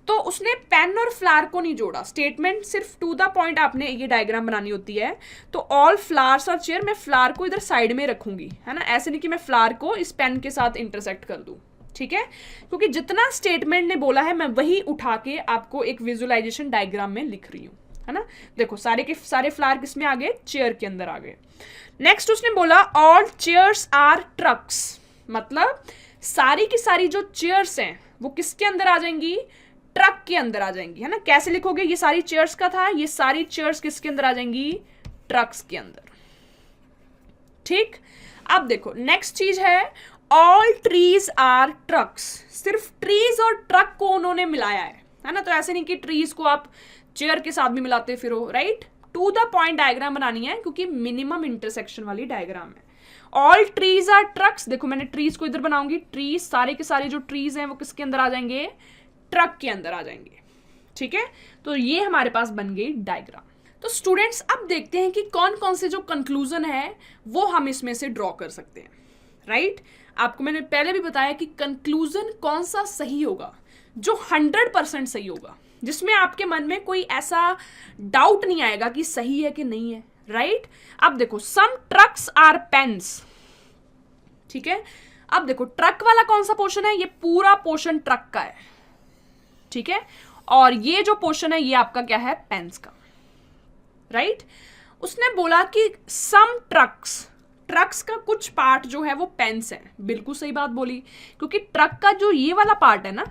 तो उसने पेन और फ्लावर को नहीं जोड़ा, स्टेटमेंट सिर्फ टू द पॉइंट आपने ये डायग्राम बनानी होती है। तो ऑल फ्लावर्स और चेयर, मैं फ्लावर को इधर साइड में रखूंगी, है ना, ऐसे नहीं कि मैं फ्लावर को इस पेन के साथ इंटरसेक्ट कर दूं, ठीक है, क्योंकि जितना स्टेटमेंट ने बोला है मैं वही उठा के आपको एक विजुअलाइजेशन डायग्राम में लिख रही हूं, है ना। देखो सारे के सारे फ्लावर किस में आ गए, चेयर के अंदर आ गए। नेक्स्ट उसने बोला ऑल चेयर्स आर ट्रक्स, मतलब सारी की सारी जो चेयर्स हैं वो किसके अंदर आ जाएंगी, ट्रक के अंदर आ जाएंगी, है ना। कैसे लिखोगे, ये सारी चेयर्स का था, ये सारी चेयर्स किसके अंदर आ जाएंगी, ट्रक्स के अंदर, ठीक। अब देखो नेक्स्ट चीज है ऑल ट्रीज आर ट्रक्स, सिर्फ ट्रीज और ट्रक को उन्होंने मिलाया है ना। तो ऐसे नहीं कि ट्रीज को आप चेयर के साथ भी मिलाते फिरो, right. To the point diagram बनानी है क्योंकि मिनिमम इंटरसेक्शन वाली डायग्राम है। ऑल ट्रीज आर ट्रक्स, देखो मैंने ट्रीज को इधर बनाऊंगी, ट्रीज सारे के सारे जो ट्रीज हैं वो किसके अंदर आ जाएंगे, ट्रक के अंदर आ जाएंगे, ठीक है। तो ये हमारे पास बन गई डायग्राम। तो स्टूडेंट्स अब देखते हैं कि कौन कौन से जो कंक्लूजन है वो हम इसमें से ड्रॉ कर सकते हैं, राइट। आपको मैंने पहले भी बताया कि कंक्लूजन कौन सा सही होगा, जो 100% सही होगा, जिसमें आपके मन में कोई ऐसा डाउट नहीं आएगा कि सही है कि नहीं है, राइट। अब देखो सम ट्रक्स आर पेन्स, ठीक है। अब देखो ट्रक वाला कौन सा पोर्शन है, ये पूरा पोर्शन ट्रक का है, ठीक है, और ये जो पोर्शन है ये आपका क्या है, पेन्स का, राइट। उसने बोला कि सम ट्रक्स, ट्रक्स का कुछ पार्ट जो है वो पेन्स है, बिल्कुल सही बात बोली, क्योंकि ट्रक का जो ये वाला पार्ट है ना,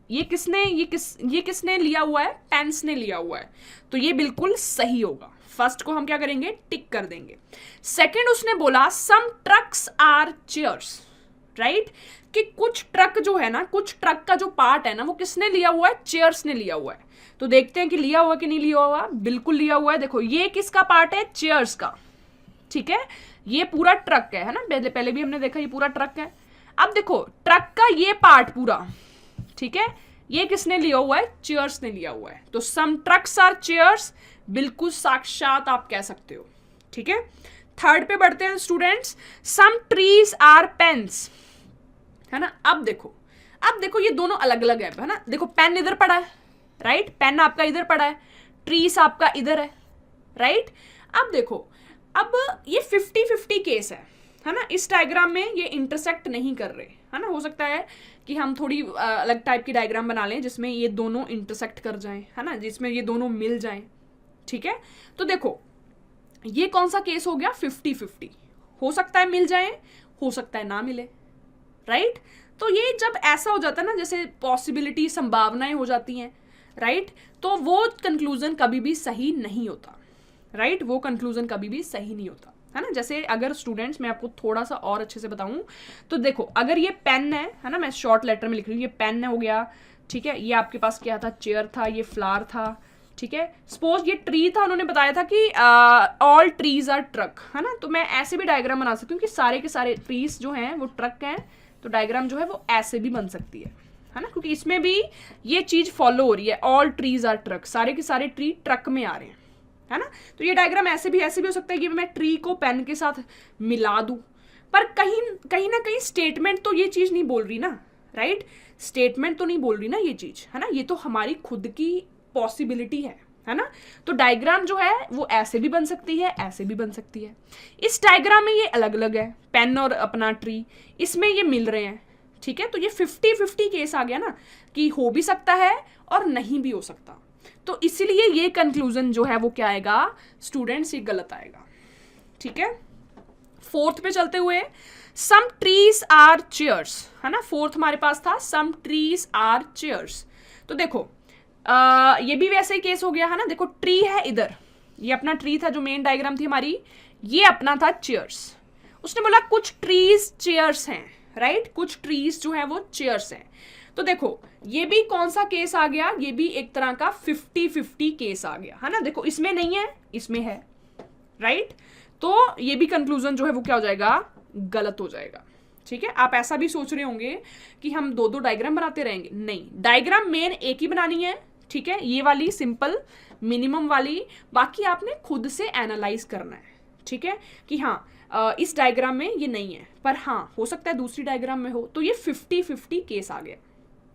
ये किसने लिया हुआ है, पेन्स ने लिया हुआ है, तो ये बिल्कुल सही होगा। फर्स्ट को हम क्या करेंगे, टिक कर देंगे। सेकंड उसने बोला सम ट्रक्स आर चेयर्स, राइट, कि कुछ ट्रक जो है ना, कुछ ट्रक का जो पार्ट है ना वो किसने लिया हुआ है, चेयर्स ने लिया हुआ है। तो देखते हैं कि लिया हुआ कि नहीं लिया हुआ, बिल्कुल लिया हुआ है। देखो ये किसका पार्ट है, चेयर्स का, ठीक है, ये पूरा ट्रक है ना, पहले भी हमने देखा ये पूरा ट्रक है। अब देखो ट्रक का ये पार्ट पूरा, ठीक है, ये किसने लिया हुआ है? चेयर्स ने लिया हुआ है। तो सम ट्रक्स आर चेयर्स, बिल्कुल साक्षात आप कह सकते हो। ठीक है, थर्ड पे बढ़ते हैं students. Some trees are pens, है ना। अब देखो ये दोनों अलग अलग है ना। देखो पेन इधर पड़ा है, राइट, पेन आपका इधर पड़ा है, ट्रीज आपका इधर है, राइट। अब देखो, अब ये 50-50 केस है ना। इस डायग्राम में ये इंटरसेक्ट नहीं कर रहे, है ना। हो सकता है कि हम थोड़ी अलग टाइप की डायग्राम बना लें जिसमें ये दोनों इंटरसेक्ट कर जाएं, है ना, जिसमें ये दोनों मिल जाएं। ठीक है, तो देखो ये कौन सा केस हो गया? 50-50। हो सकता है मिल जाए, हो सकता है ना मिले, राइट। तो ये जब ऐसा हो जाता है ना, जैसे पॉसिबिलिटी, संभावनाएं हो जाती हैं, राइट, तो वो कंक्लूजन कभी भी सही नहीं होता, राइट, वो कंक्लूजन कभी भी सही नहीं होता, है ना। जैसे अगर स्टूडेंट्स, मैं आपको थोड़ा सा और अच्छे से बताऊं तो देखो, अगर ये पेन है ना, मैं शॉर्ट लेटर में लिख रही हूँ, ये पेन हो गया, ठीक है, ये आपके पास क्या था? चेयर था, ये फ्लावर था, ठीक है। सपोज ये ट्री था, उन्होंने बताया था कि ऑल ट्रीज आर ट्रक, है ना। तो मैं ऐसे भी डायग्राम बना सकती हूँ कि सारे के सारे ट्रीज जो हैं वो ट्रक हैं, तो डायग्राम जो है वो ऐसे भी बन सकती है ना, क्योंकि इसमें भी ये चीज फॉलो हो रही है, ऑल ट्रीज आर ट्रक, सारे के सारे ट्री ट्रक में आ रहे हैं, है ना। तो ये डायग्राम ऐसे भी हो सकता है कि मैं ट्री को पेन के साथ मिला दूं, पर कहीं ना कहीं स्टेटमेंट तो ये चीज नहीं बोल रही ना, राइट, स्टेटमेंट तो नहीं बोल रही ना ये चीज, है ना। ये तो हमारी खुद की पॉसिबिलिटी है ना। तो डायग्राम जो है वो ऐसे भी बन सकती है, ऐसे भी बन सकती है। इस डायग्राम में ये अलग अलग है, पेन और अपना ट्री, इसमें ये मिल रहे हैं, ठीक है। तो ये 50-50 केस आ गया ना, कि हो भी सकता है और नहीं भी हो सकता। तो इसीलिए ये कंक्लूजन जो है वो क्या आएगा स्टूडेंट्स? ये गलत आएगा, ठीक है। फोर्थ पे चलते हुए, सम ट्रीज आर चेयर्स, है ना। फोर्थ हमारे पास था सम ट्रीज आर चेयर्स। तो देखो ये भी वैसे ही केस हो गया, है ना। देखो ट्री है इधर, ये अपना ट्री था जो मेन डायग्राम थी हमारी, ये अपना था चेयर्स। उसने बोला कुछ ट्रीज चेयर्स हैं, राइट, कुछ ट्रीज जो है वो चेयर्स हैं। तो देखो ये भी कौन सा केस आ गया? ये भी एक तरह का 50-50 केस आ गया, है ना। देखो इसमें नहीं है, इसमें है, राइट। तो ये भी कंक्लूजन जो है वो क्या हो जाएगा? गलत हो जाएगा, ठीक है। आप ऐसा भी सोच रहे होंगे कि हम दो दो डायग्राम बनाते रहेंगे, नहीं, डायग्राम मेन एक ही बनानी है, ठीक है, ये वाली सिंपल मिनिमम वाली, बाकी आपने खुद से एनालाइज करना है, ठीक है, कि हाँ इस डायग्राम में ये नहीं है, पर हाँ हो सकता है दूसरी डायग्राम में हो। तो ये 50-50 केस आ गया,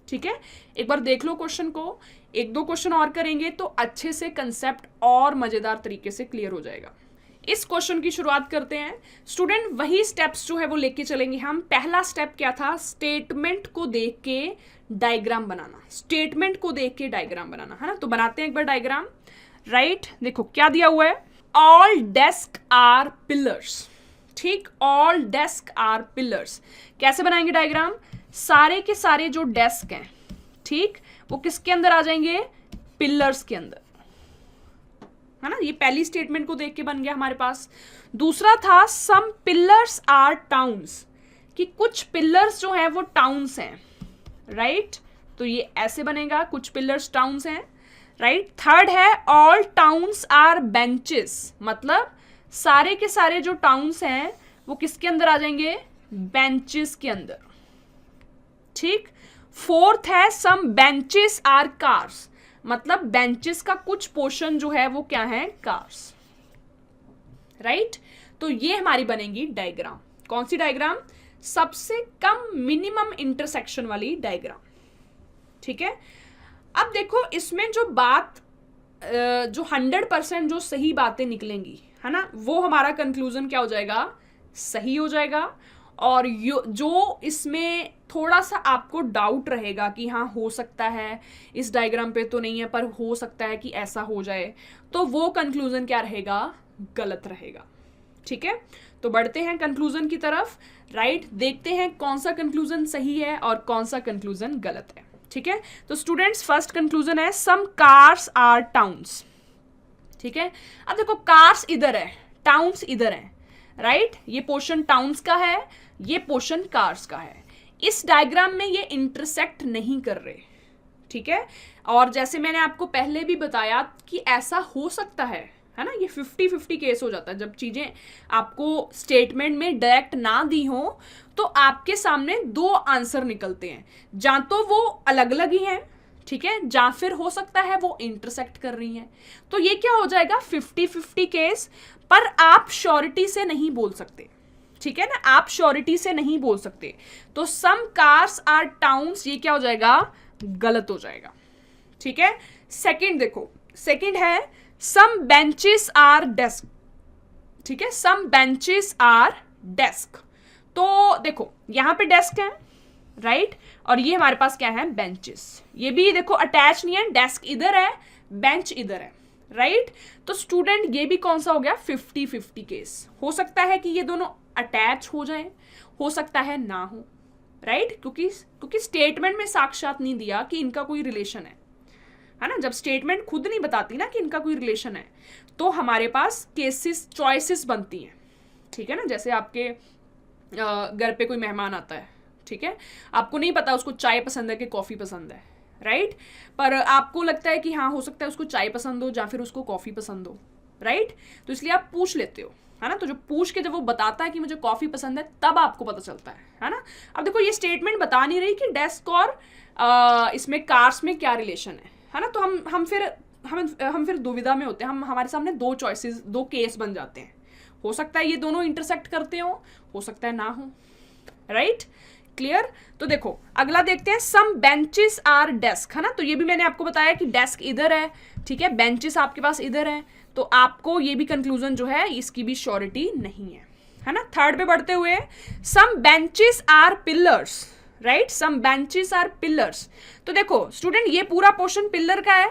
ठीक है। एक बार देख लो क्वेश्चन को, एक दो क्वेश्चन और करेंगे तो अच्छे से कंसेप्ट और मजेदार तरीके से क्लियर हो जाएगा। इस क्वेश्चन की शुरुआत करते हैं स्टूडेंट। वही स्टेप्स जो है वो लेके चलेंगे हम। पहला स्टेप क्या था? स्टेटमेंट को देख के डायग्राम बनाना, स्टेटमेंट को देख के डायग्राम बनाना, है ना। तो बनाते हैं एक बार डायग्राम, राइट। देखो क्या दिया हुआ है, ऑल डेस्क आर पिलर्स, ठीक, ऑल डेस्क आर पिलर्स। कैसे बनाएंगे डायग्राम? सारे के सारे जो डेस्क हैं, ठीक, वो किसके अंदर आ जाएंगे? पिलर्स के अंदर, है ना। ये पहली स्टेटमेंट को देख के बन गया हमारे पास। दूसरा था सम पिलर्स आर टाउन्स, कि कुछ पिलर्स जो है वो टाउन्स हैं, राइट। तो ये ऐसे बनेगा, कुछ पिलर्स टाउन्स हैं, राइट। थर्ड है ऑल टाउन्स आर बेंचेस, मतलब सारे के सारे जो टाउन्स हैं वो किसके अंदर आ जाएंगे? बेंचेस के अंदर, ठीक। फोर्थ है सम बेंचेस आर कार्स, मतलब बेंचेस का कुछ पोर्शन जो है वो क्या है? Cars, right. तो ये हमारी बनेगी डायग्राम। कौन सी डायग्राम? सबसे कम मिनिमम इंटरसेक्शन वाली डायग्राम, ठीक है। अब देखो इसमें जो बात जो 100% जो सही बातें निकलेंगी, है ना, वो हमारा कंक्लूजन क्या हो जाएगा? सही हो जाएगा। और जो इसमें थोड़ा सा आपको डाउट रहेगा कि हाँ हो सकता है, इस डायग्राम पे तो नहीं है पर हो सकता है कि ऐसा हो जाए, तो वो कंक्लूजन क्या रहेगा? गलत रहेगा, ठीक है। तो बढ़ते हैं कंक्लूजन की तरफ, राइट। देखते हैं कौन सा कंक्लूजन सही है और कौन सा कंक्लूजन गलत है, ठीक है। तो स्टूडेंट्स फर्स्ट कंक्लूजन है सम कार्स आर टाउन्स, ठीक है। अब देखो कार्स इधर है, टाउन्स इधर है, राइट। ये पोर्शन टाउन्स का है, ये पोर्शन कार्स का है। इस डायग्राम में ये इंटरसेक्ट नहीं कर रहे, ठीक है। और जैसे मैंने आपको पहले भी बताया कि ऐसा हो सकता है ना, ये 50-50 केस हो जाता है जब चीजें आपको स्टेटमेंट में डायरेक्ट ना दी हो, तो आपके सामने दो आंसर निकलते हैं, या तो वो अलग अलग ही हैं, ठीक है, या फिर हो सकता है वो इंटरसेक्ट कर रही हैं। तो ये क्या हो जाएगा 50-50 केस, पर आप श्योरिटी से नहीं बोल सकते, ठीक है ना, आप श्योरिटी से नहीं बोल सकते। तो सम कार्स आर टाउन्स, ये क्या हो जाएगा, गलत हो जाएगा, ठीक है। सेकंड देखो, सेकंड है सम बेंचेस आर डेस्क, ठीक है, सम बेंचेस आर डेस्क। तो देखो यहां पे डेस्क है, राइट, और ये हमारे पास क्या है, बेंचेस। ये भी देखो अटैच नहीं है, डेस्क इधर है, बेंच इधर है, राइट। तो स्टूडेंट ये भी कौन सा हो गया, 50-50 केस। हो सकता है कि ये दोनों अटैच हो जाएं, हो सकता है ना हो, राइट, क्योंकि स्टेटमेंट में साक्षात नहीं दिया कि इनका कोई रिलेशन है ना। जब स्टेटमेंट खुद नहीं बताती ना कि इनका कोई रिलेशन है, तो हमारे पास केसेस, चॉइसेस बनती हैं, ठीक है ना। जैसे आपके घर पे कोई मेहमान आता है, ठीक है, आपको नहीं पता उसको चाय पसंद है कि कॉफ़ी पसंद है, राइट, पर आपको लगता है कि हाँ हो सकता है उसको चाय पसंद हो या फिर उसको कॉफ़ी पसंद हो, राइट। तो इसलिए आप पूछ लेते हो, है ना। तो जो पूछ के जब वो बताता है कि मुझे कॉफ़ी पसंद है, तब आपको पता चलता है ना। अब देखो ये स्टेटमेंट बता नहीं रही कि डेस्क और इसमें कार्स में क्या रिलेशन है ना। तो हम फिर दुविधा में होते हैं, हमारे सामने दो चॉइसेस, दो केस बन जाते हैं। हो सकता है ये दोनों इंटरसेक्ट करते हो सकता है ना हो, राइट, क्लियर। तो देखो अगला देखते हैं, सम बेंचेस आर डेस्क, है ना। तो ये भी मैंने आपको बताया कि डेस्क इधर है, ठीक है, बेंचेस आपके पास इधर है। तो आपको ये भी कंक्लूजन जो है इसकी भी श्योरिटी नहीं है ना। थर्ड पे बढ़ते हुए, some benches are pillars, right, some benches are pillars. तो देखो स्टूडेंट ये पूरा पोर्शन पिलर का है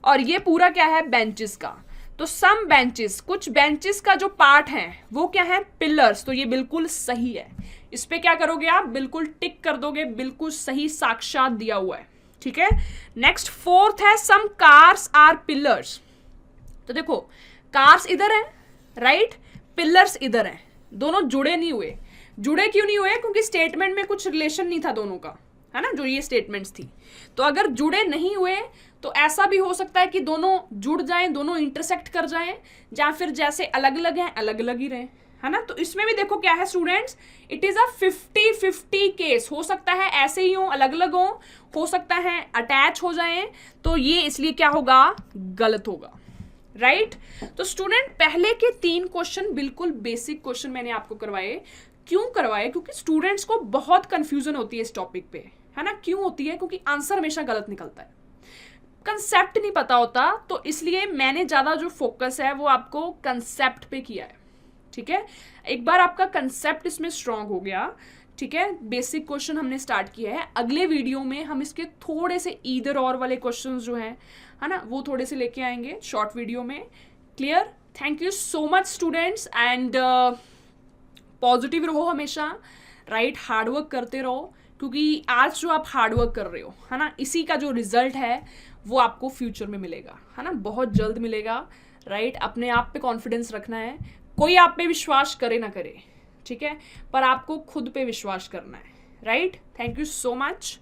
और ये पूरा क्या है, बेंचेस का। तो सम बेंचेस, कुछ बेंचेस का जो पार्ट है वो क्या है, पिलर्स। तो ये बिल्कुल सही है, इस पे क्या करोगे आप, बिल्कुल टिक कर दोगे, बिल्कुल सही, साक्षात दिया हुआ है, ठीक है। नेक्स्ट फोर्थ है, सम कार्स आर पिलर्स। तो देखो कार्स इधर है, राइट, पिलर्स इधर है, दोनों जुड़े नहीं हुए। जुड़े क्यों नहीं हुए, क्योंकि स्टेटमेंट में कुछ रिलेशन नहीं था दोनों का, है ना, जो ये स्टेटमेंट्स थी। तो अगर जुड़े नहीं हुए तो ऐसा भी हो सकता है कि दोनों जुड़ जाएं, दोनों इंटरसेक्ट कर जाएं, या फिर जैसे अलग अलग हैं अलग अलग ही रहें, है ना। तो इसमें भी देखो क्या है students, it is a 50-50 case. हो सकता है ऐसे ही हो, अलग अलग हो सकता है अटैच हो जाएं। तो ये इसलिए क्या होगा, गलत होगा, राइट। तो स्टूडेंट पहले के 3 क्वेश्चन बिल्कुल बेसिक क्वेश्चन मैंने आपको करवाए। क्यों करवाए, क्योंकि स्टूडेंट्स को बहुत कंफ्यूजन होती है इस टॉपिक पे, है ना। क्यों होती है, क्योंकि आंसर हमेशा गलत निकलता है, कंसेप्ट नहीं पता होता। तो इसलिए मैंने ज़्यादा जो फोकस है वो आपको कंसेप्ट पे किया है, ठीक है। एक बार आपका कंसेप्ट इसमें स्ट्रांग हो गया, ठीक है, बेसिक क्वेश्चन हमने स्टार्ट किया है। अगले वीडियो में हम इसके थोड़े से ईदर और वाले क्वेश्चंस जो हैं, है ना, वो थोड़े से लेके आएंगे शॉर्ट वीडियो में। Clear, thank you so much students, and positive रहो हमेशा, राइट, हार्डवर्क करते रहो, क्योंकि आज जो आप हार्डवर्क कर रहे हो, है ना, इसी का जो रिजल्ट है वो आपको फ्यूचर में मिलेगा, है ना, बहुत जल्द मिलेगा, राइट। अपने आप पे कॉन्फिडेंस रखना है, कोई आप पे विश्वास करे ना करे, ठीक है, पर आपको खुद पे विश्वास करना है, right. Thank you so much.